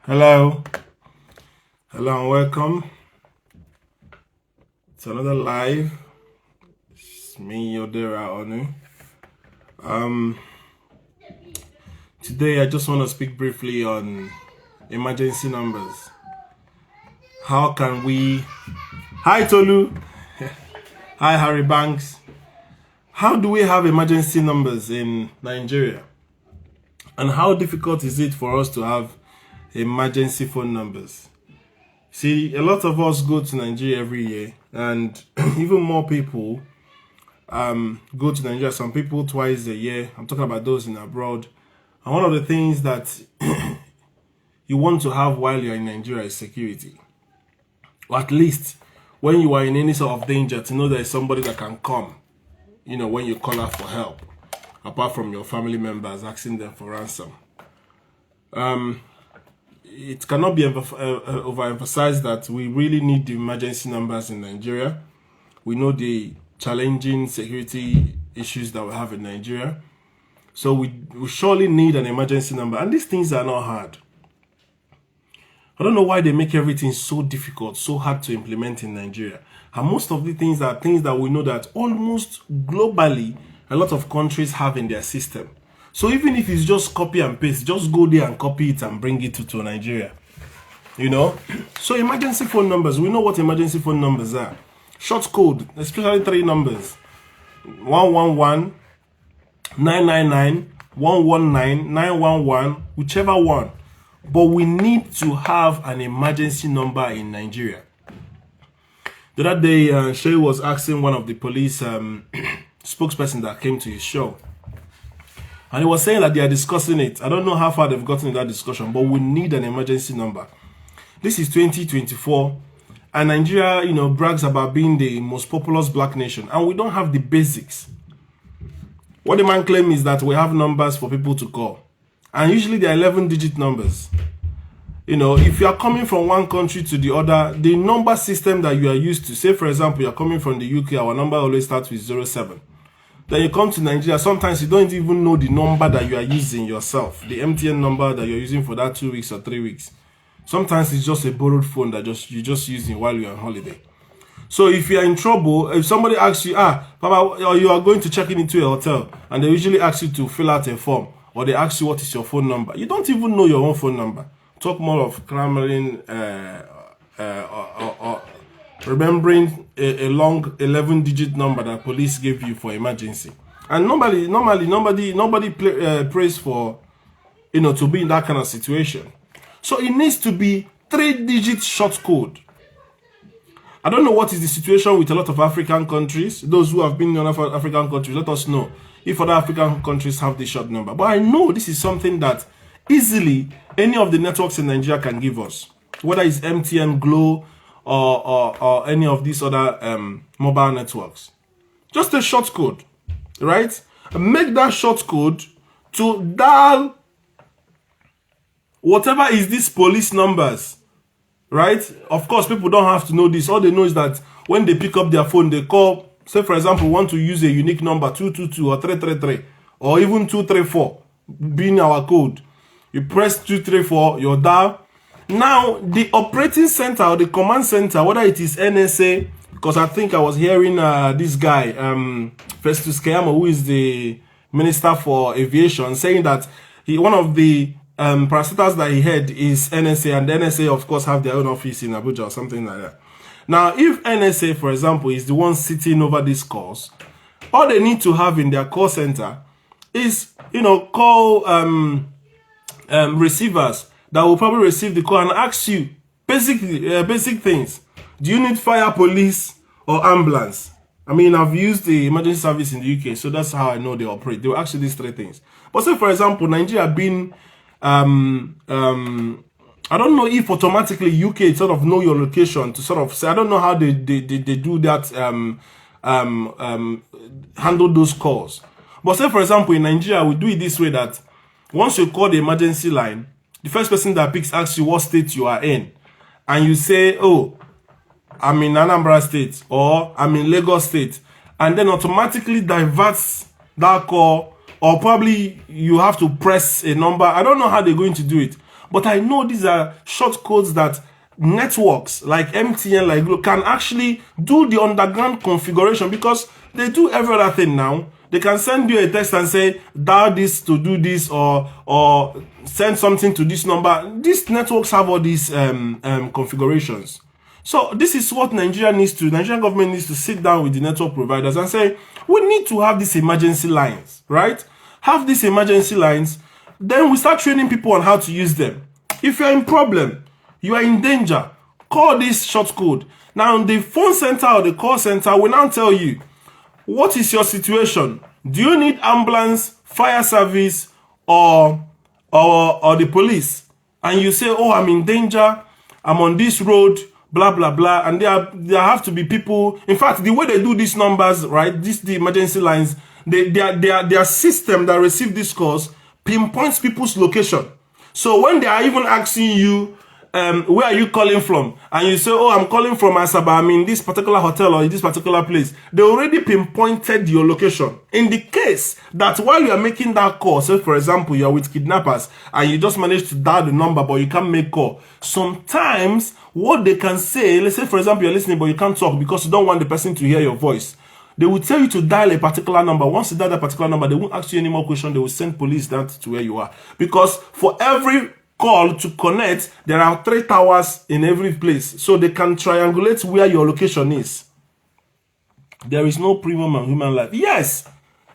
Hello, hello, and welcome to another live. It's me, Yodera Onu. Today I just want to speak briefly on emergency numbers. How can we? Hi Tolu. Hi Harry Banks. How do we have emergency numbers in Nigeria? And how difficult is it for us to have emergency phone numbers? See, a lot of us go to Nigeria every year, and even more people go to Nigeria. Some people twice a year. I'm talking about those in abroad. And one of the things that you want to have while you're in Nigeria is security. Or at least when you are in any sort of danger, to know there is somebody that can come, when you call out for help, apart from your family members asking them for ransom. It cannot be overemphasized that we really need the emergency numbers in Nigeria. We know the challenging security issues that we have in Nigeria. So we surely need an emergency number. And these things are not hard. I don't know why they make everything so difficult, so hard to implement in Nigeria. And most of the things are things that we know that almost globally, a lot of countries have in their system. So even if it's just copy and paste, just go there and copy it and bring it to Nigeria. So emergency phone numbers, we know what emergency phone numbers are. Short code, especially 3 numbers. 111, 999, 119, 911, whichever one. But we need to have an emergency number in Nigeria. The other day, Shay was asking one of the police spokesperson that came to his show. And he was saying that they are discussing it. I don't know how far they've gotten in that discussion, but we need an emergency number. This is 2024, and Nigeria, brags about being the most populous black nation, and we don't have the basics. What the man claims is that we have numbers for people to call, and usually they're 11-digit numbers. If you are coming from one country to the other, the number system that you are used to, say for example, you're coming from the UK, our number always starts with 07. Then you come to Nigeria, sometimes you don't even know the number that you are using yourself, the MTN number that you're using for that 2 weeks or 3 weeks. Sometimes it's just a borrowed phone that you're just using while you're on holiday. So if you're in trouble, if somebody asks you, Papa, or you are going to check into a hotel, and they usually ask you to fill out a form, or they ask you what is your phone number, you don't even know your own phone number. Talk more of clamoring, or remembering a long 11-digit number that police gave you for emergency. And nobody prays for, to be in that kind of situation. So it needs to be 3-digit short code. I don't know what is the situation with a lot of African countries. Those who have been in other African countries, let us know if other African countries have this short number. But I know this is something that easily any of the networks in Nigeria can give us. Whether it's MTN, Glo, or any of these other mobile networks. Just a short code, right? Make that short code to dial whatever is these police numbers, right? Of course, people don't have to know this. All they know is that when they pick up their phone, they call, say for example, want to use a unique number, 222 or 333, or even 234, being our code. You press 234, you dial. Now, the operating center or the command center, whether it is NSA, because I think I was hearing this guy, Festus Keyamo, who is the Minister for Aviation, saying that one of the parastatals that he had is NSA, and the NSA, of course, have their own office in Abuja or something like that. Now, if NSA, for example, is the one sitting over these calls, all they need to have in their call center is, call receivers that will probably receive the call and ask you basic things. Do you need fire, police, or ambulance? I mean, I've used the emergency service in the UK, so that's how I know they operate. They will ask you these 3 things. But say, for example, Nigeria being, I don't know if automatically UK sort of know your location to sort of say, I don't know how they do that, handle those calls. But say, for example, in Nigeria, we do it this way that once you call the emergency line, the first person that picks asks you what state you are in. And you say, oh, I'm in Anambra State or I'm in Lagos State. And then automatically diverts that call, or probably you have to press a number. I don't know how they're going to do it. But I know these are short codes that networks like MTN, like Glo, can actually do the underground configuration, because they do every other thing now. They can send you a text and say, dial this to do this, or send something to this number. These networks have all these configurations. So this is what Nigerian government needs to sit down with the network providers and say, we need to have these emergency lines, right? Have these emergency lines, then we start training people on how to use them. If you're in problem, you are in danger, call this short code. Now the phone center or the call center will now tell you, what is your situation? Do you need ambulance, fire service, or the police? And you say, oh, I'm in danger, I'm on this road, blah, blah, blah. And there have to be people. In fact, the way they do these numbers, right, the emergency lines, their system that receive these calls pinpoints people's location. So when they are even asking you, where are you calling from? And you say, oh, I'm calling from Asaba, I'm in this particular hotel or in this particular place. They already pinpointed your location. In the case that while you are making that call, say for example, you are with kidnappers and you just managed to dial the number but you can't make call. Sometimes what they can say, let's say for example, you're listening but you can't talk because you don't want the person to hear your voice. They will tell you to dial a particular number. Once you dial that particular number, they won't ask you any more questions. They will send police down to where you are. Because for every call to connect, there are 3 towers in every place. So they can triangulate where your location is. There is no premium on human life. Yes.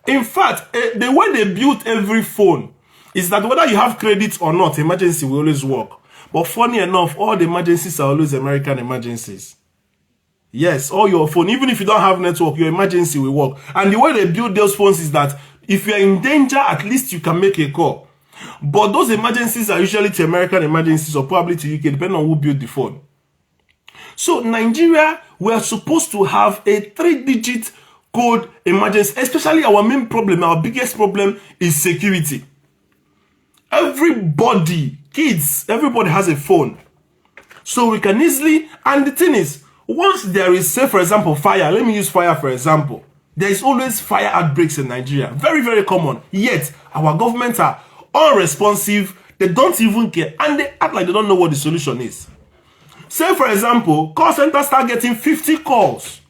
In fact, the way they built every phone is that whether you have credit or not, emergency will always work. But funny enough, all the emergencies are always American emergencies. Yes, all your phone, even if you don't have network, your emergency will work. And the way they build those phones is that if you're in danger, at least you can make a call. But those emergencies are usually to American emergencies or probably to UK, depending on who built the phone. So Nigeria, we are supposed to have a 3-digit code emergency. Especially our main problem, our biggest problem is security. Everybody, kids, everybody has a phone. So we can easily, and the thing is, once there is, say for example, fire, let me use fire for example. There is always fire outbreaks in Nigeria. Very, very common. Yet, our governments are unresponsive. They don't even care. And they act like they don't know what the solution is. Say for example, call centers start getting 50 calls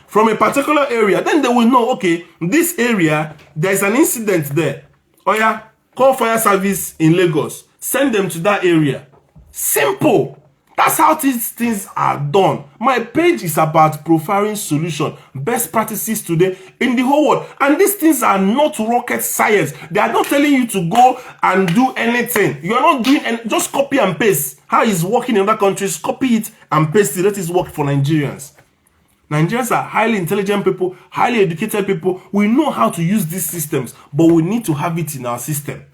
from a particular area. Then they will know, okay, this area, there is an incident there. Oh yeah, call fire service in Lagos. Send them to that area. Simple. That's how these things are done. My page is about profiling solution, best practices today in the whole world. And these things are not rocket science. They are not telling you to go and do anything. You are not doing any, just copy and paste. How it's working in other countries, copy it and paste it. Let it work for Nigerians. Nigerians are highly intelligent people, highly educated people. We know how to use these systems, but we need to have it in our system.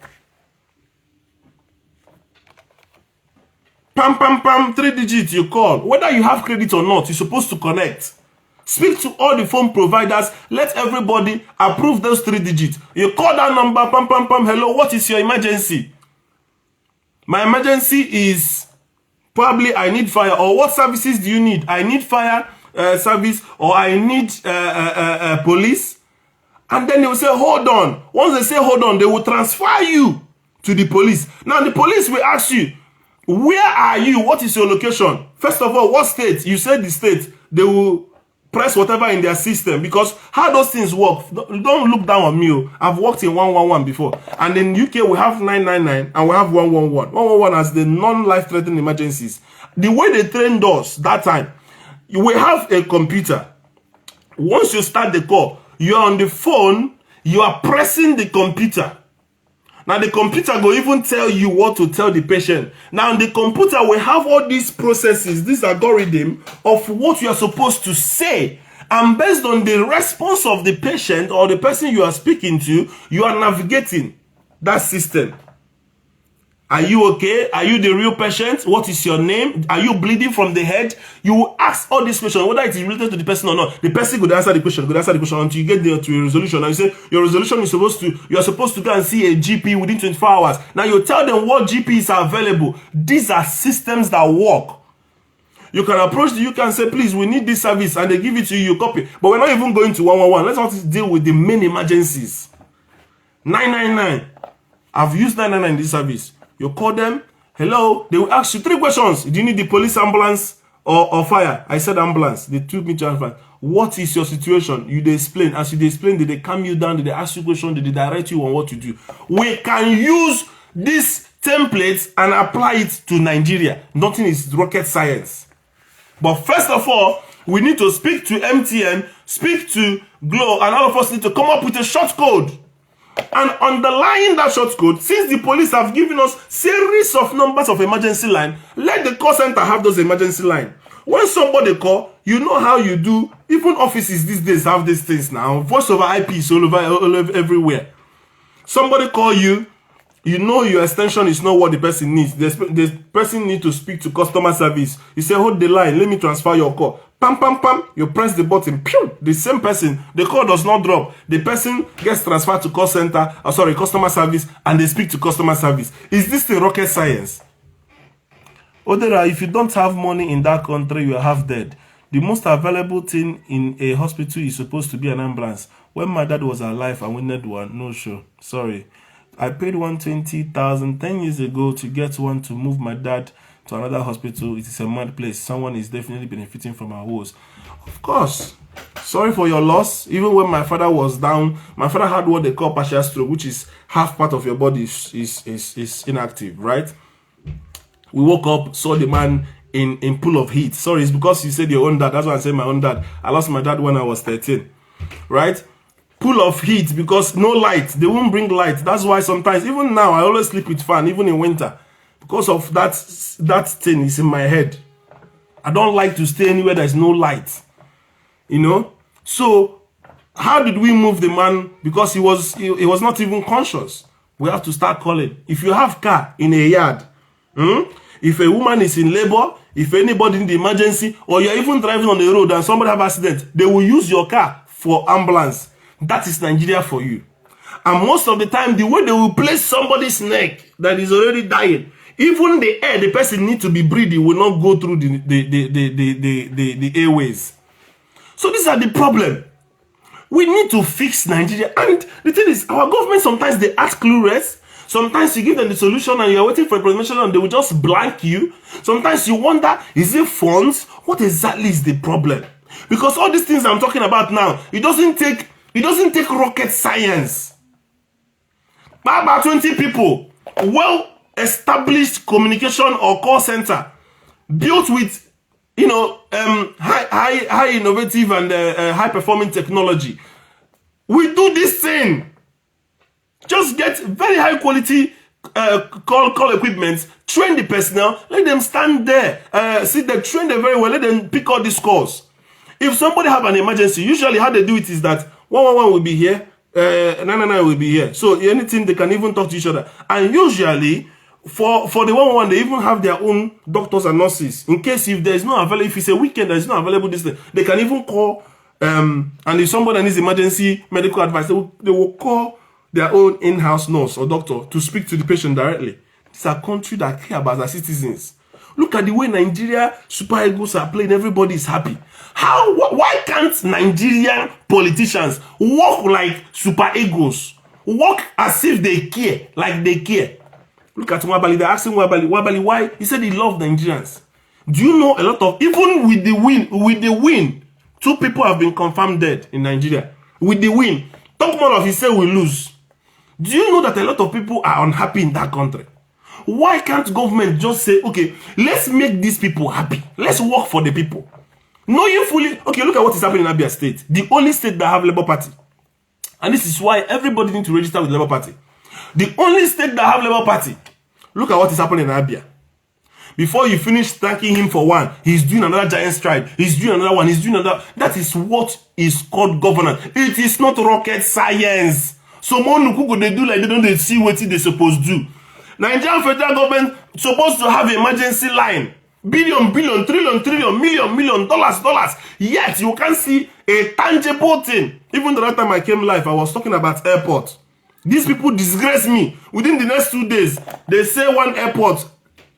Pam, pam, pam, 3 digits you call. Whether you have credit or not, you're supposed to connect. Speak to all the phone providers. Let everybody approve those 3 digits. You call that number, pam, pam, pam, hello, what is your emergency? My emergency is probably I need fire. Or what services do you need? I need fire service, or I need police. And then they will say, hold on. Once they say hold on, they will transfer you to the police. Now the police will ask you, where are you? What is your location? First of all, what state? You said the state. They will press whatever in their system, because how those things work. Don't look down on me. I've worked in 111 before. And in UK, we have 999 and we have 111. 111 as the non-life-threatening emergencies. The way they trained us that time, we have a computer. Once you start the call, you're on the phone, you are pressing the computer. Now the computer will even tell you what to tell the patient. Now the computer will have all these processes, this algorithm of what you are supposed to say. And based on the response of the patient or the person you are speaking to, you are navigating that system. Are you okay? Are you the real patient? What is your name? Are you bleeding from the head? You will ask all these questions, whether it is related to the person or not. The person could answer the question, until you get there to a resolution. And you say, your resolution is you are supposed to go and see a GP within 24 hours. Now you tell them what GPs are available. These are systems that work. You can approach the UK and say, please, we need this service, and they give it to you, you copy. But we're not even going to 111. Let's not deal with the main emergencies. 999. I've used 999 in this service. You call them, Hello? They will ask you 3 questions. Do you need the police, ambulance, or fire? I said ambulance. They took me to ambulance. What is your situation? You they explain. As you explain, did they calm you down? Did they ask you questions? Did they direct you on what to do? We can use these templates and apply it to Nigeria. Nothing is rocket science. But first of all, we need to speak to MTN, speak to Glo, and all of us need to come up with a short code. And underlying that short code, since the police have given us series of numbers of emergency line, let the call center have those emergency line. When somebody call, you know how you do. Even offices these days have these things now. Voice over IP is all over everywhere. Somebody call you, you know your extension is not what the person needs. The person needs to speak to customer service. You say, hold the line, let me transfer your call. Pam, pam, pam, you press the button. Pew! The same person, the call does not drop. The person gets transferred to call center, customer service, and they speak to customer service. Is this the rocket science? Odera, if you don't have money in that country, you are half dead. The most available thing in a hospital is supposed to be an ambulance. When my dad was alive, I wanted one. No show. Sorry. I paid 120,000 10 years ago to get one to move my dad to another hospital. It is a mad place. Someone is definitely benefiting from our woes. Of course. Sorry for your loss. Even when my father was down, my father had what they call partial stroke, which is half part of your body is inactive, right? We woke up, saw the man in pool of heat. Sorry, it's because you said your own dad. That's why I said my own dad. I lost my dad when I was 13, right? Pool of heat because no light. They won't bring light. That's why sometimes, even now, I always sleep with fan, even in winter. Because of that thing is in my head. I don't like to stay anywhere there's no light. You know? So, how did we move the man? Because he was not even conscious. We have to start calling. If you have car in a yard, if a woman is in labor, if anybody in the emergency, or you're even driving on the road and somebody have accident, they will use your car for ambulance. That is Nigeria for you. And most of the time, the way they will place somebody's neck that is already dying, even the air the person needs to be breathing will not go through the airways. So these are the problem. We need to fix Nigeria. And the thing is, our government sometimes they act clueless. Sometimes you give them the solution and you're waiting for implementation and they will just blank you. Sometimes you wonder, is it funds? What exactly is the problem? Because all these things I'm talking about now, it doesn't take rocket science. About 20 people, well-established communication or call center, built with, high innovative and high-performing technology. We do this thing. Just get very high-quality call equipment, train the personnel, let them stand there, sit there, train them very well, let them pick all these calls. If somebody have an emergency, usually how they do it is that 111 will be here, 999 will be here. So anything, they can even talk to each other. And usually, for the 111, they even have their own doctors and nurses. In case if there is no available, if it's a weekend, there is no available this thing, they can even call, and if somebody needs emergency medical advice, they will call their own in-house nurse or doctor to speak to the patient directly. It's a country that care about their citizens. Look at the way Nigeria Super Eagles are playing. Everybody is happy. Why can't Nigerian politicians walk like Super Eagles? Walk as if they care, like they care. Look at Nwabali. They're asking Nwabali why. He said he loved Nigerians. Do you know a lot of, even with the win, 2 people have been confirmed dead in Nigeria. With the win. Talk more of he said we lose. Do you know that a lot of people are unhappy in that country? Why can't government just say, okay, let's make these people happy. Let's work for the people. Knowing fully, okay, look at what is happening in Abia State. The only state that have Labour Party. And this is why everybody needs to register with Labour Party. The only state that have Labour Party. Look at what is happening in Abia. Before you finish thanking him for one, he's doing another giant stride. He's doing another one. He's doing another. That is what is called governance. It is not rocket science. So more they do like they don't see what they're supposed to do. Nigerian federal government supposed to have emergency line. Billion, trillion, million, dollars. Yet you can't see a tangible thing. Even the last time I came live, I was talking about airport. These people disgrace me. Within the next 2 days, they say one airport,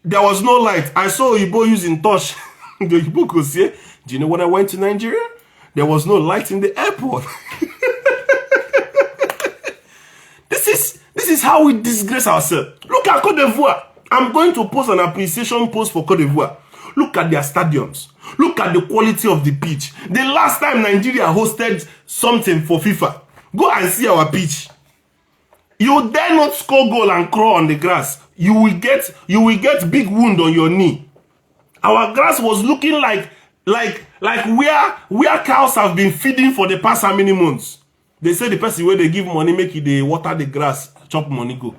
there was no light. I saw Igbo using torch. The Igbo could say, do you know when I went to Nigeria? There was no light in the airport. This is how we disgrace ourselves. Look at Cote d'Ivoire. I'm going to post an appreciation post for Cote d'Ivoire. Look at their stadiums. Look at the quality of the pitch. The last time Nigeria hosted something for FIFA, go and see our pitch. You dare not score goal and crawl on the grass. You will get big wound on your knee. Our grass was looking like where cows have been feeding for the past how many months. They say the person where they give money make it they water the grass, chop money go.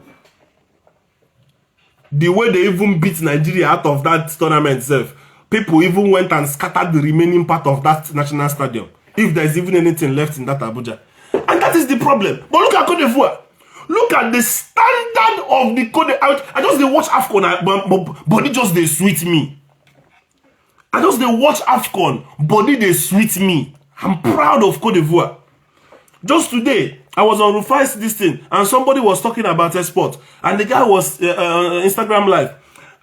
The way they even beat Nigeria out of that tournament itself, people even went and scattered the remaining part of that national stadium. If there's even anything left in that Abuja. And that is the problem. But look at Cote d'Ivoire. Look at the standard of the Cote d'Ivoire. I just they watch AFCON, body just they sweet me. I just they watch AFCON, body they sweet me. I'm proud of Cote d'Ivoire. Just today, I was on Rufai's this thing, and somebody was talking about export, and the guy was Instagram live,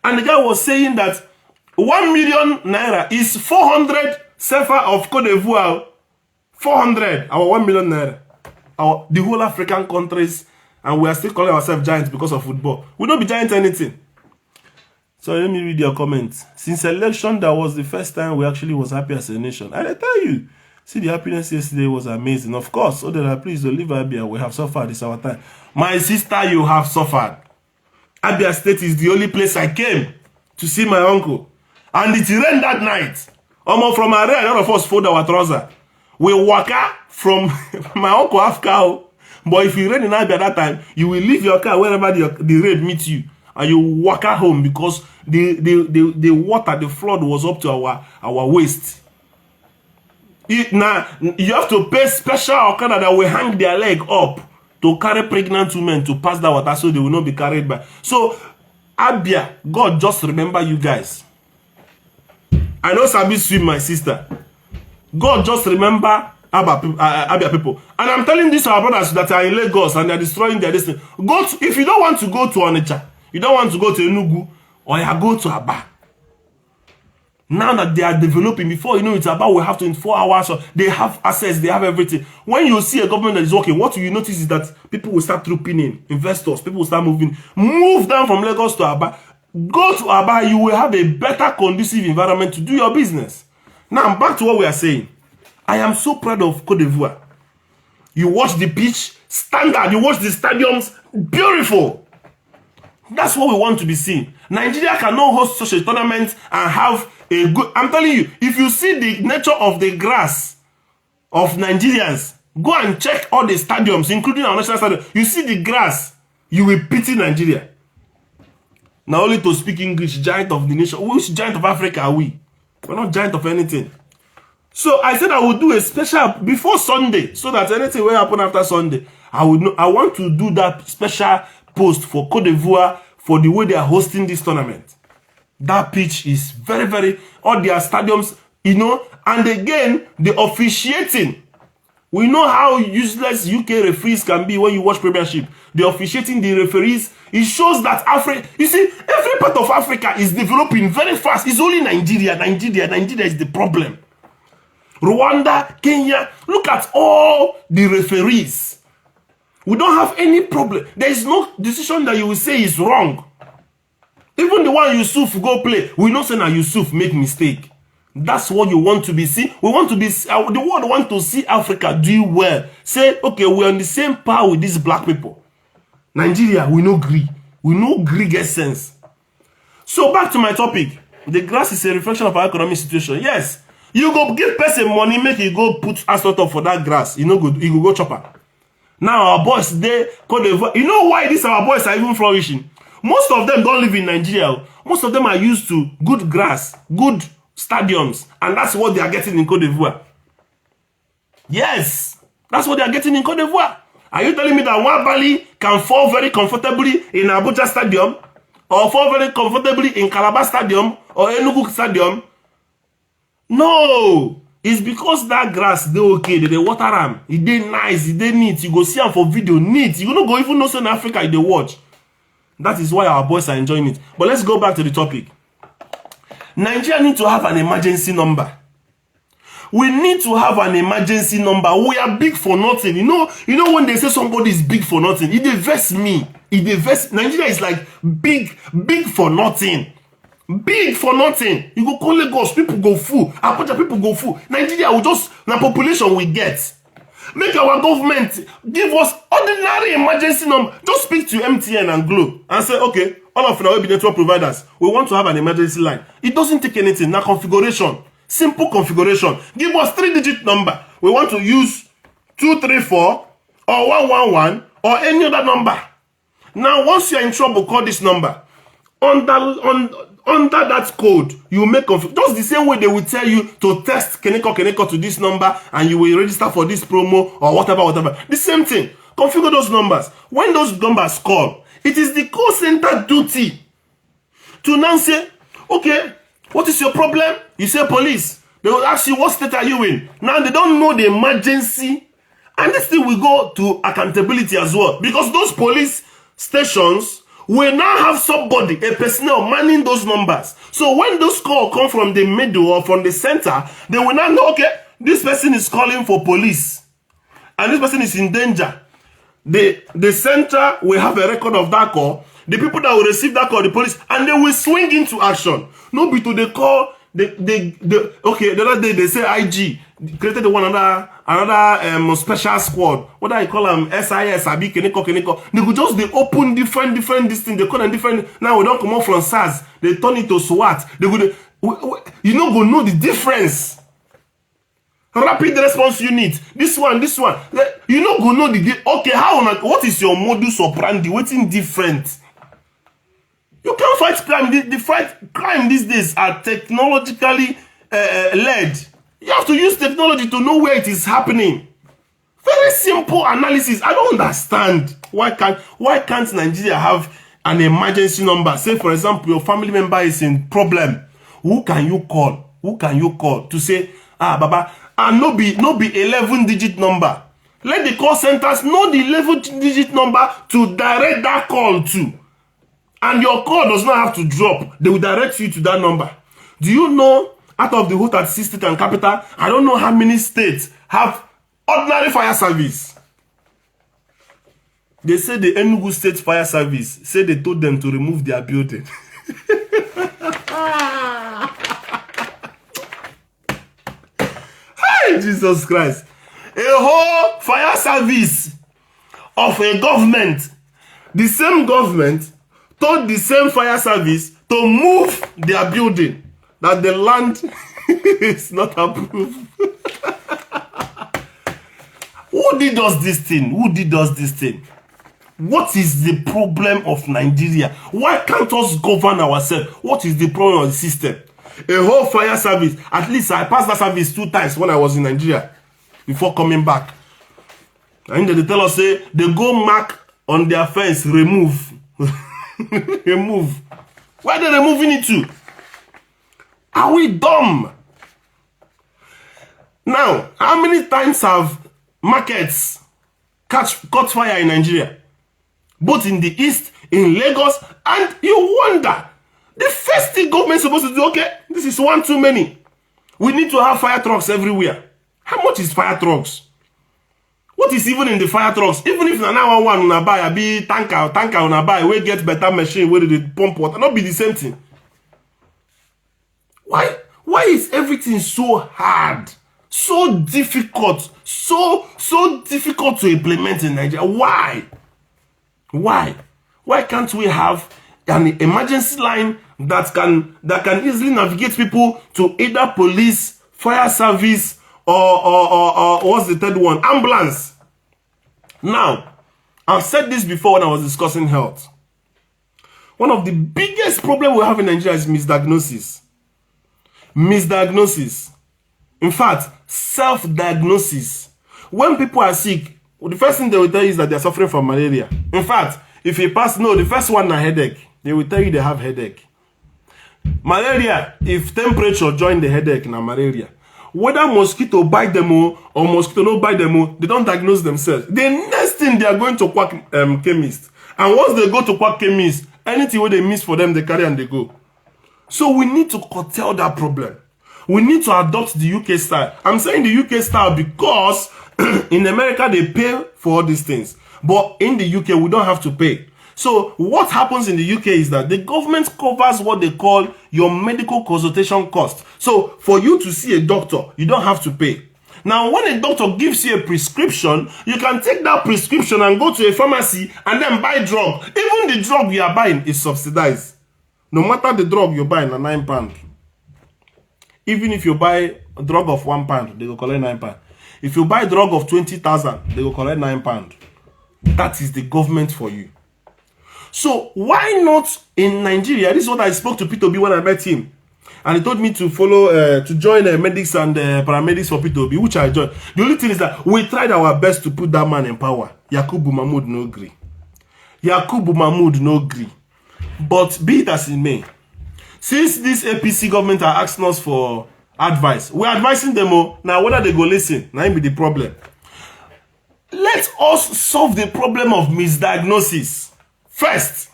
and the guy was saying that 1 million naira is 400 CFA of Cote d'Ivoire. 400, our 1 million naira. The whole African countries, and we are still calling ourselves giants because of football. We don't be giant anything. So let me read your comments. Since election, that was the first time we actually was happy as a nation. And I tell you, see, the happiness yesterday was amazing. Of course, Odera, please don't leave Abia. We have suffered. It's our time. My sister, you have suffered. Abia State is the only place I came to see my uncle. And it rained that night. Almost from our rain, a lot of us fold our trouser. We walk out from my uncle half cow. But if you rain in Abia that time, you will leave your car wherever the rain meets you. And you walk at home because the water, the flood was up to our waist. Now, you have to pay special Okada that will hang their leg up to carry pregnant women to pass that water so they will not be carried by. So, Abia, God just remember you guys. I know Sabi swim, my sister. God just remember Abia people. And I'm telling these our brothers that are in Lagos and they're destroying their destiny. If you don't want to go to Onitsha, you don't want to go to Enugu, or you go to Aba. Now that they are developing, before you know it's about, we have 24 hours, so they have access, they have everything. When you see a government that is working, what you notice is that people will start trooping in, investors, people will start moving. Move down from Lagos to Aba. Go to Aba, you will have a better conducive environment to do your business. Now, back to what we are saying. I am so proud of Cote d'Ivoire. You watch the pitch, standard, you watch the stadiums, beautiful. That's what we want to be seen. Nigeria cannot host such a tournament and have a good... I'm telling you, if you see the nature of the grass of Nigerians, go and check all the stadiums, including our national stadium. You see the grass, you will pity Nigeria. Now only to speak English, giant of the nation. Which giant of Africa are we? We're not giant of anything. So I said I would do a special before Sunday, so that anything will happen after Sunday. I want to do that special post for Cote d'Ivoire for the way they are hosting this tournament. That pitch is very, very, all their stadiums, you know, and again, the officiating. We know how useless UK referees can be when you watch Premiership. The officiating, the referees, it shows that Africa, you see, every part of Africa is developing very fast. It's only Nigeria is the problem. Rwanda, Kenya, look at all the referees. We don't have any problem. There is no decision that you will say is wrong. Even the one Yusuf go play, we know say now Yusuf make mistake. That's what you want to be see. We want to be, the world want to see Africa do well. Say, okay, we're on the same par with these black people. Nigeria, we no agree. We no agree get sense. So back to my topic. The grass is a reflection of our economic situation. Yes. You go give person money, make you go put asphalt up for that grass. You know, you go chopper. Now our boys, they Cote d'Ivoire. You know why these our boys are even flourishing? Most of them don't live in Nigeria. Most of them are used to good grass, good stadiums, and that's what they are getting in Cote d'Ivoire. Yes, that's what they are getting in Cote d'Ivoire. Are you telling me that Wabali can fall very comfortably in Abuja Stadium, or fall very comfortably in Calabar Stadium, or Enugu Stadium? No! It's because that grass, they okay, they water them. It they nice, it they neat. You go see them for video, neat. You don't go even know so in Africa, they watch. That is why our boys are enjoying it. But let's go back to the topic. Nigeria need to have an emergency number. We need to have an emergency number. We are big for nothing. You know when they say somebody is big for nothing, it vex me. Nigeria is like big for nothing. Big for nothing. You go call Lagos, people go full. Abuja, people go full. Nigeria will just, the population we get. Make our government give us ordinary emergency number. Just speak to MTN and Glo and say, okay, all of our network providers, we want to have an emergency line. It doesn't take anything. Now configuration, simple configuration. Give us 3-digit number. We want to use 234 or 111 or any other number. Now, once you're in trouble, call this number. Under that code, you make just the same way they will tell you to text Keneko to this number and you will register for this promo or whatever. The same thing. Configure those numbers. When those numbers call, it is the call center duty to now say, okay, what is your problem? You say police. They will ask you, what state are you in? Now they don't know the emergency. And this thing will go to accountability as well. Because those police stations will now have somebody, a personnel manning those numbers. So when those calls come from the middle or from the center, they will now know, okay, this person is calling for police. And this person is in danger. The center will have a record of that call. The people that will receive that call, the police, and they will swing into action. No be to the call, okay, the other day they say IG created another special squad. What do you call them? SIS, Abi, Keneko. They could just open different this thing. They call them different. Now we don't come out from SARS. They turn it to SWAT. They could, you know the difference. Rapid response unit. This one. You know the okay. What is your modus operandi? What's different? You can't fight crime. The fight crime these days are technologically led. You have to use technology to know where it is happening. Very simple analysis. I don't understand. Why can't Nigeria have an emergency number? Say, for example, your family member is in problem. Who can you call to say, Baba, and no be 11-digit number. Let the call centers know the 11-digit number to direct that call to. And your call does not have to drop. They will direct you to that number. Do you know, out of the whole 36 states and capital, I don't know how many states have ordinary fire service. They say the Enugu State Fire Service say they told them to remove their building. Hey, Jesus Christ. A whole fire service of a government. The same government told the same fire service to move their building. That the land is not approved. Who did us this thing? What is the problem of Nigeria? Why can't us govern ourselves? What is the problem of the system? A whole fire service. At least I passed that service 2 times when I was in Nigeria before coming back. And they tell us, say, they go mark on their fence, remove. Remove. Where are they removing it to? Are we dumb? Now, how many times have markets caught fire in Nigeria? Both in the east, in Lagos, and you wonder, the first thing government is supposed to do, okay, this is one too many. We need to have fire trucks everywhere. How much is fire trucks? What is even in the fire trucks? Even if now one una buy a be tanker una buy, we get better machine where they pump water, not be the same thing. Why is everything so hard? So difficult? So difficult to implement in Nigeria? Why can't we have an emergency line that can easily navigate people to either police, fire service, or what's the third one? Ambulance. Now, I've said this before when I was discussing health. One of the biggest problems we have in Nigeria is misdiagnosis. Misdiagnosis. In fact, self-diagnosis. When people are sick, the first thing they will tell you is that they are suffering from malaria. In fact, if you pass, the first one is headache. They will tell you they have headache. Malaria, if temperature join the headache na malaria. Whether mosquito bite them or mosquito no bite them, they don't diagnose themselves. The next thing they are going to quack chemist. And once they go to quack chemist, anything where they miss for them, they carry and they go. So we need to curtail that problem. We need to adopt the UK style. I'm saying the UK style because in America they pay for all these things. But in the UK, we don't have to pay. So what happens in the UK is that the government covers what they call your medical consultation cost. So for you to see a doctor, you don't have to pay. Now, when a doctor gives you a prescription, you can take that prescription and go to a pharmacy and then buy drug. Even the drug you are buying is subsidized. No matter the drug you're buying at £9. Even if you buy a drug of £1, they will collect £9. If you buy a drug of 20,000, they will collect £9. That is the government for you. So why not in Nigeria? This is what I spoke to P2B when I met him. And he told me to follow, to join medics and paramedics for P2B, which I joined. The only thing is that we tried our best to put that man in power. Yakubu Mahmoud no agree. Yakubu Mahmoud no agree. But be it as it may, since this APC government are asking us for advice, we're advising them all. Now whether they go listen, now be the problem. Let us solve the problem of misdiagnosis. First,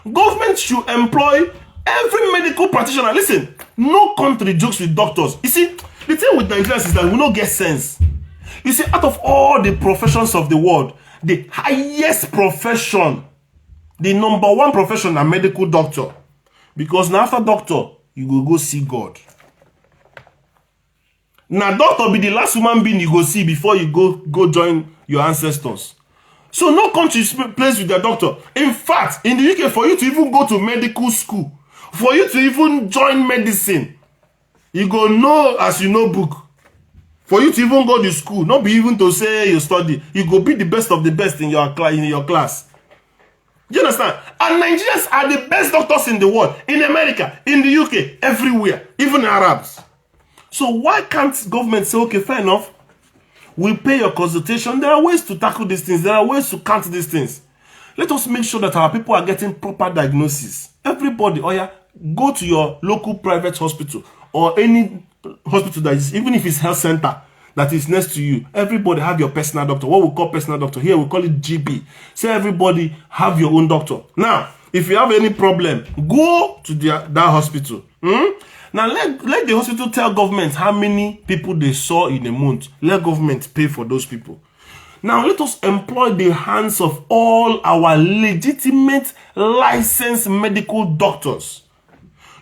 government should employ every medical practitioner. Listen, no country jokes with doctors. You see, the thing with Nigerians is that we don't get sense. You see, out of all the professions of the world, the highest profession, the number one profession, are medical doctor. Because now after doctor, you will go see God. Now doctor be the last human being you go see before you go join your ancestors. So no country plays with their doctor. In fact, in the UK, for you to even go to medical school, for you to even join medicine, you go know as you know book. For you to even go to school, not be even to say you study, you go be the best of the best in your class. You understand? And Nigerians are the best doctors in the world, in America, in the UK, everywhere, even Arabs. So why can't government say, okay, fair enough, we pay your consultation? There are ways to tackle these things. There are ways to count these things. Let us make sure that our people are getting proper diagnosis. Everybody, oh yeah, go to your local private hospital or any hospital that is, even if it's health center that is next to you. Everybody have your personal doctor. What we call personal doctor. Here we call it GP. Say everybody have your own doctor. Now, if you have any problem, go to that hospital. Now, let the hospital tell government how many people they saw in a month. Let government pay for those people. Now, let us employ the hands of all our legitimate licensed medical doctors.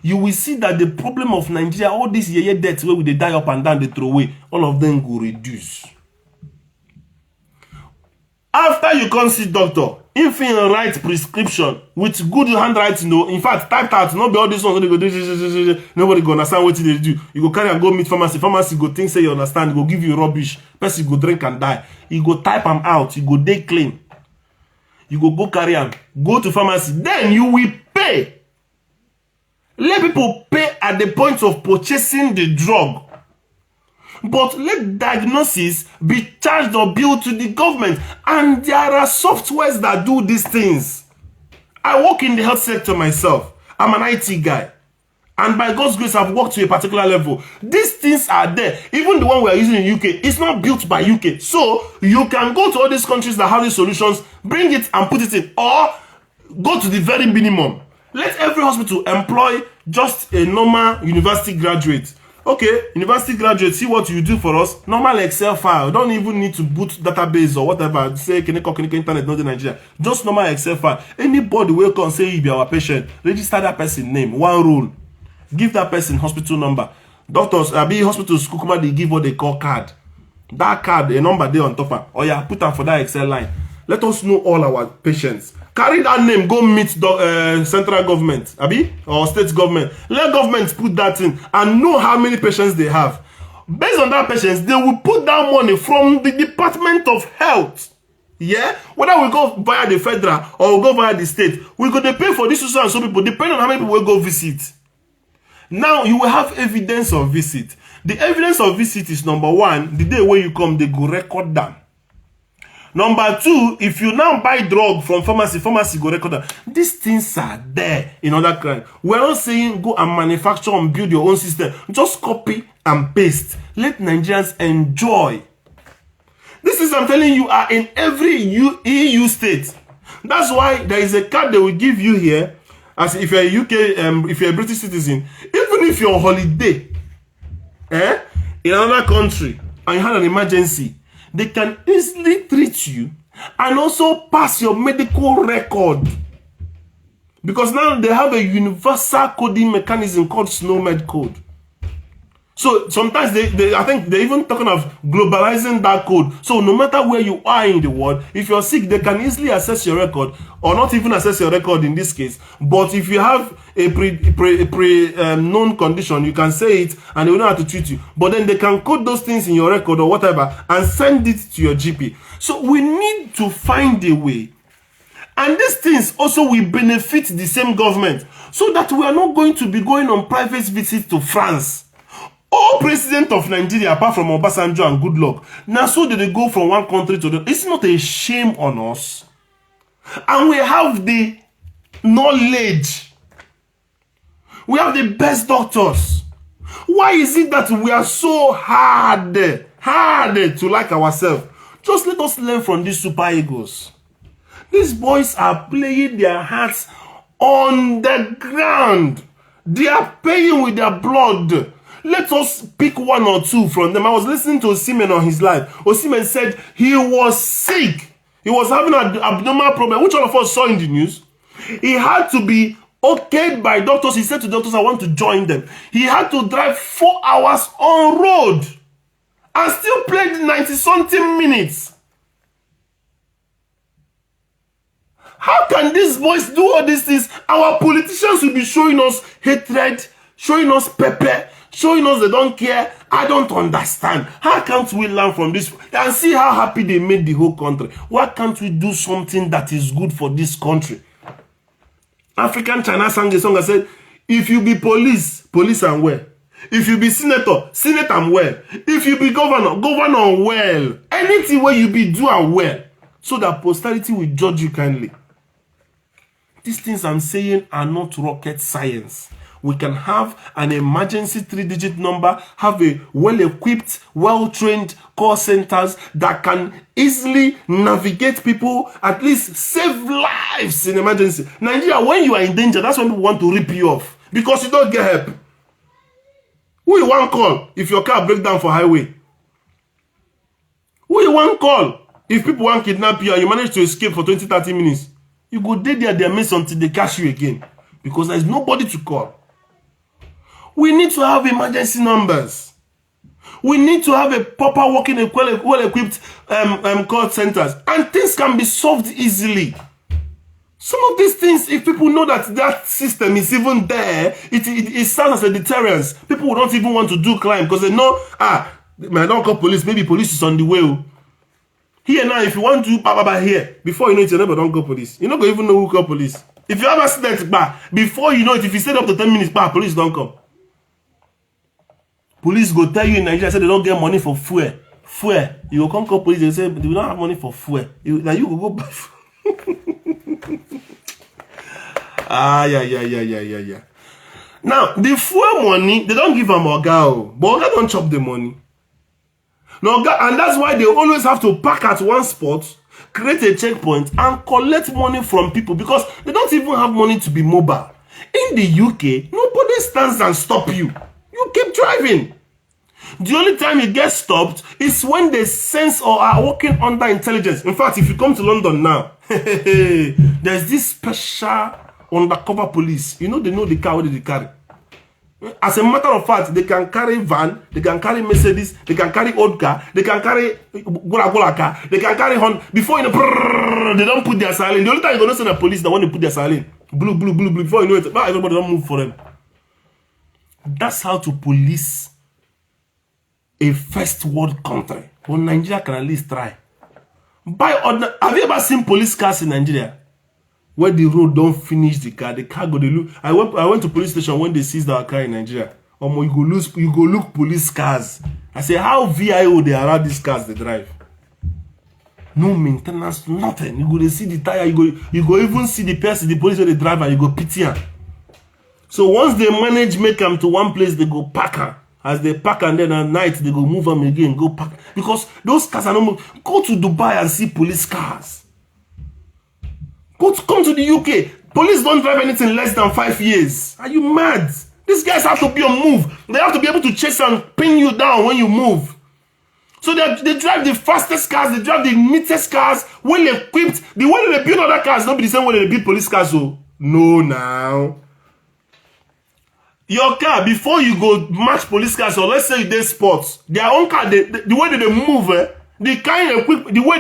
You will see that the problem of Nigeria, all these year deaths where they die up and down, they throw away, all of them will reduce. After you come see doctor, if he write prescription with good handwriting, in fact, typed out, not be all this one, they go, nobody go understand what they do. You go carry and go meet pharmacy. Pharmacy go think say you understand, go give you rubbish. Person go drink and die. You go type them out, you go day clean. You go carry them, go to pharmacy. Then you will pay. Let people pay at the point of purchasing the drug. But let diagnosis be charged or billed to the government. And there are softwares that do these things. I work in the health sector myself. I'm an IT guy. And by God's grace, I've worked to a particular level. These things are there. Even the one we are using in UK, it's not built by UK. So you can go to all these countries that have these solutions, bring it and put it in. Or go to the very minimum. Let every hospital employ just a normal university graduate. Okay, university graduate, see what you do for us. Normal Excel file. Don't even need to boot database or whatever. Say, can you internet, not in Nigeria. Just normal Excel file. Anybody will come say you be our patient. Register that person name. One rule. Give that person hospital number. Doctors, hospitals, Kukuma, they give what they call card. That card, a number there on top of. Oh yeah, put them for that Excel line. Let us know all our patients. Carry that name, go meet the central government, or state government. Let government put that in and know how many patients they have. Based on that patients, they will put that money from the Department of Health. Yeah? Whether we go via the federal or we go via the state, we go to pay for this and so people, depending on how many people will go visit. Now, you will have evidence of visit. The evidence of visit is number one, the day when you come, they go record them. Number two, if you now buy drug from pharmacy go record them. These things are there in other crime. We're not saying go and manufacture and build your own system. Just copy and paste. Let Nigerians enjoy. This is, I'm telling you, are in every EU state. That's why there is a card they will give you here. As if you're a UK, if you're a British citizen, even if you're on holiday in another country and you had an emergency, they can easily treat you and also pass your medical record. Because now they have a universal coding mechanism called SNOMED code. So sometimes I think they're even talking of globalizing that code. So no matter where you are in the world, if you're sick, they can easily access your record, or not even access your record in this case. But if you have a known condition, you can say it and they will know how to treat you. But then they can code those things in your record or whatever and send it to your GP. So we need to find a way. And these things also will benefit the same government, so that we are not going to be going on private visits to France. All president of Nigeria, apart from Obasanjo and Goodluck, now so did they go from one country to the other. It's not a shame on us. And we have the knowledge. We have the best doctors. Why is it that we are so hard to like ourselves? Just let us learn from these super egos. These boys are playing their hearts on the ground. They are paying with their blood. Let us pick one or two from them. I was listening to Osimhen on his live. Osimhen said he was sick. He was having an abdominal problem, which all of us saw in the news. He had to be okayed by doctors. He said to doctors, I want to join them. He had to drive 4 hours on road and still played 90-something minutes. How can these boys do all these things? Our politicians will be showing us hatred, showing us pepper, showing us they don't care. I don't understand. How can't we learn from this and see how happy they made the whole country? Why can't we do something that is good for this country? African China sang a song that said, if you be police, police and well. If you be senator, senate and well. If you be governor, governor well. Anything where you be, do and well. So that posterity will judge you kindly. These things I'm saying are not rocket science. We can have an emergency 3-digit number, have a well-equipped, well-trained call centers that can easily navigate people, at least save lives in emergency. Nigeria, when you are in danger, that's when people want to rip you off because you don't get help. Who you want call if your car breaks down for highway? Who you want call if people want kidnap you and you manage to escape for 20-30 minutes? You go there miss until they catch you again because there is nobody to call. We need to have emergency numbers. We need to have a proper working, well-equipped call centers, and things can be solved easily. Some of these things, if people know that that system is even there, it serves as a deterrence. People will not even want to do crime because they know, I don't call police, maybe police is on the way. Here now, if you want to do here, before you know it, you never don't call police. You don't even know who call police. If you have an accident, before you know it, if you stay up to 10 minutes, police don't come. Police go tell you in Nigeria, say they don't get money for fuel. You go come call police, they say they don't have money for fuel. Now you go buy. Yeah. Now, the fuel money, they don't give them Oga, but Oga don't chop the money. No, and that's why they always have to park at one spot, create a checkpoint, and collect money from people because they don't even have money to be mobile. In the UK, nobody stands and stop you. You keep driving. The only time you get stopped is when they sense or are working under intelligence. In fact, if you come to London now, there's this special undercover police. You know the car what they carry. As a matter of fact, they can carry van, they can carry Mercedes, they can carry old car, they can carry Gola car, they can carry Honda. Before you know, they don't put their silent. The only time you're going to send the police, the one they put their silent. Blue. Before you know it, everybody don't move for them. That's how to police a first world country. Well, Nigeria can at least try. Have you ever seen police cars in Nigeria? Where the road don't finish the car go they look. I went to police station when they seized our car in Nigeria. You go look police cars. I say, how VIO they allow these cars they drive? No maintenance, nothing. You go see the tire, you go even see the person, the police where they drive and you go pity her. So once they manage make them to one place, they go pack her. As they pack and then at night they go move them again, go pack. Because those cars are not. Go to Dubai and see police cars. Come to the UK. Police don't drive anything less than 5 years. Are you mad? These guys have to be on move. They have to be able to chase and pin you down when you move. So they drive the fastest cars, they drive the neatest cars, well equipped. The way they build other cars, not be the same way they build police cars. So no, now. Your car, before you go match police cars, or let's say they sports, their own car, the way they move, the kind of equip, the way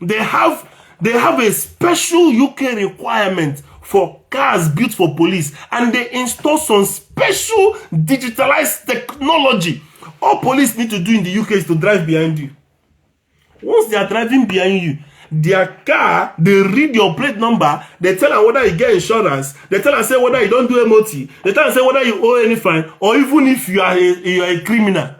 they have a special UK requirement for cars built for police, and they install some special digitalized technology. All police need to do in the UK is to drive behind you. Once they are driving behind you, their car, they read your plate number, they tell them whether you get insurance, they tell them say whether you don't do MOT, they tell them say whether you owe any fine, or even if you are a criminal.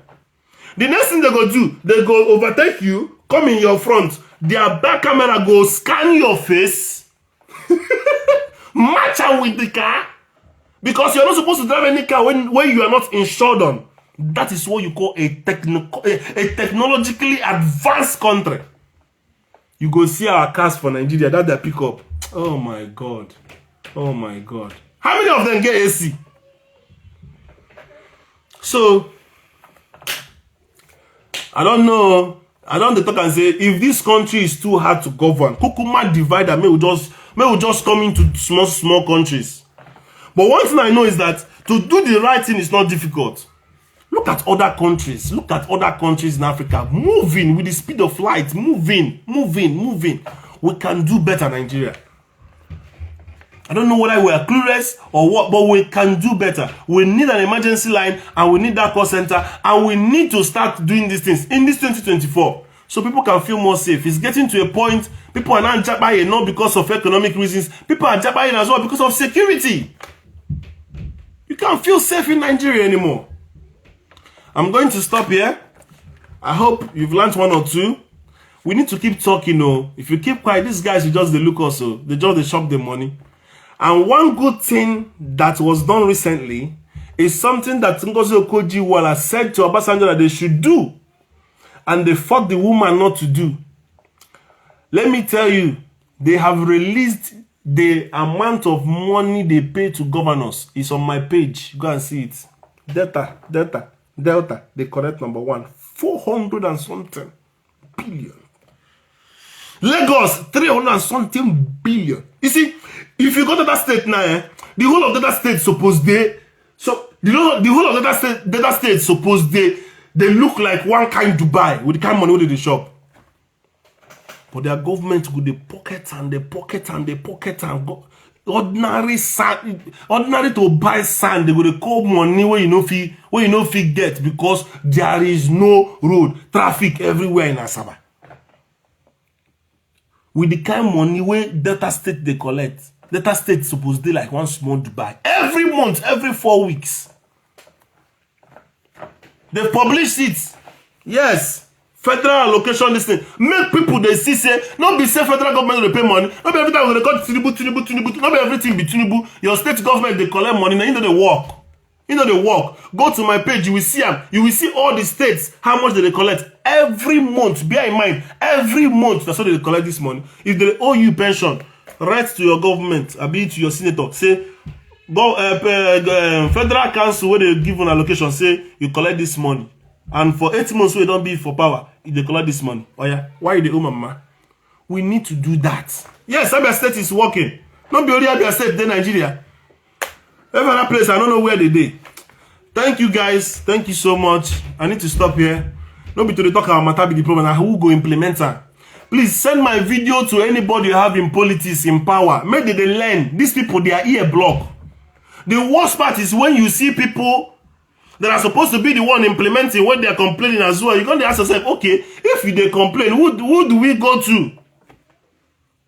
The next thing they go do, they go overtake you, come in your front, their back camera go scan your face, match up with the car, because you're not supposed to drive any car when you are not insured on. That is what you call a technologically advanced country. You go see our cars for Nigeria, that they pick up. Oh my God. Oh my God. How many of them get AC? So, I don't know. I don't talk and say, if this country is too hard to govern, Kukuma divide and may we just come into small countries. But one thing I know is that to do the right thing is not difficult. Look at other countries. Look at other countries in Africa moving with the speed of light. Moving. We can do better, Nigeria. I don't know whether we are clueless or what, but we can do better. We need an emergency line, and we need that call center, and we need to start doing these things in this 2024 so people can feel more safe. It's getting to a point people are not jabbing not because of economic reasons. People are jabbing as well because of security. You can't feel safe in Nigeria anymore. I'm going to stop here. I hope you've learned one or two. We need to keep talking. If you keep quiet, these guys will just look also. They shop the money. And one good thing that was done recently is something that Ngozi Okonjo-Iweala said to Obasanjo that they should do, and they fought the woman not to do. Let me tell you, they have released the amount of money they pay to governors. It's on my page. Go and see it. Delta, the correct number one, 400 and something billion. Lagos, 300 and something billion. You see, if you go to that state now, the whole of that state suppose the whole of that state suppose they look like one kind Dubai with the kind of money with the shop. But their government with the pocket and go. Ordinary to buy sand, they will call money where you know fee get, because there is no road traffic everywhere in Asaba. With the kind of money where Delta State they collect, Delta State supposed to like one small Dubai every month, every 4 weeks. They publish it. Yes. Federal allocation listing. Make people they see say, not be say federal government will pay money. Not be everything will record Tinubu. Not be everything be Tinubu. Your state government they collect money. Now you know they work. Go to my page. You will see them. You will see all the states how much they collect every month. Bear in mind, every month that's how they collect this money. If they owe you pension, write to your government, or be to your senator. Say, go federal council where they give an allocation. Say you collect this money. And for 8 months, we don't be for power. If they collect this money. Oh yeah, why they owe mama? We need to do that. Yes, Abia State is working. Not be only Abia State, then Nigeria. Every other place, I don't know where they did. Thank you guys. Thank you so much. I need to stop here. Don't be to the talk about matter be the problem. And who go implement her. Please send my video to anybody you have in politics, in power. Maybe they learn. These people, they are ear block. The worst part is when you see people that are supposed to be the one implementing what they are complaining as well. You're going to ask yourself, okay, if they complain, who do we go to?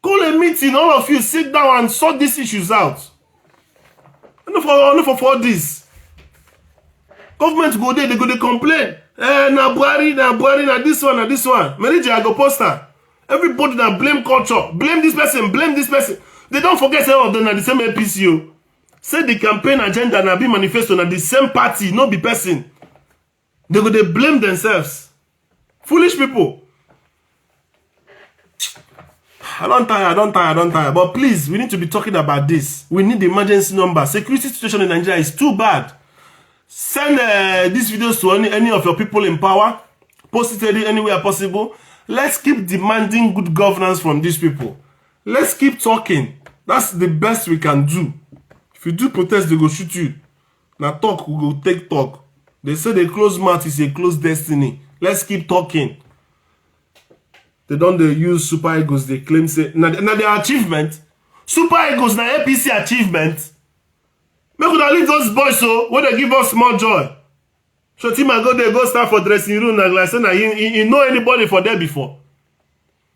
Call a meeting, all of you sit down and sort these issues out. Enough for this. Government go there, they go to complain. Na this one. Manager, I go poster. Everybody that blame culture, blame this person. They don't forget some of them are the same APCO. Say the campaign agenda na be manifesto na the same party, not be person. They go they blame themselves. Foolish people. I don't tire. But please, we need to be talking about this. We need the emergency number. Security situation in Nigeria is too bad. Send these videos to any of your people in power. Post it anywhere possible. Let's keep demanding good governance from these people. Let's keep talking. That's the best we can do. If you do protest, they go shoot you. Now talk, we go take talk. They say the closed mouth is a closed destiny. Let's keep talking. They don't use super egos. They claim say now their achievement. Super egos na APC achievement. Make we leave those boys so when they give us small joy. So Tima go there, go start for dressing room like say na he know anybody for there before.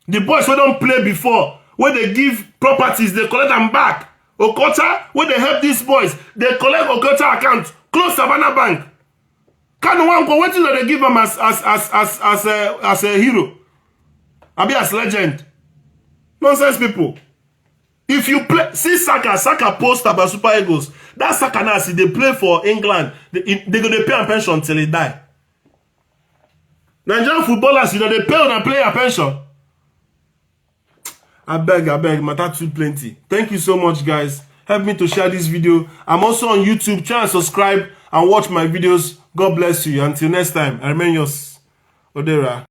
The boys who don't play before, when they give properties, they collect them back. Okota, when they help these boys, they collect Okota account, close Savannah Bank. Can one go? What do they give them as a hero? Abi as legend? Nonsense people. If you play, see Saka post about Super Eagles. That Saka now, see they play for England, they gonna pay a pension till he die. Nigerian footballers, you know, they pay on a player pension. I beg, matter too plenty. Thank you so much, guys. Help me to share this video. I'm also on YouTube. Try and subscribe and watch my videos. God bless you. Until next time, I remain yours, Odera.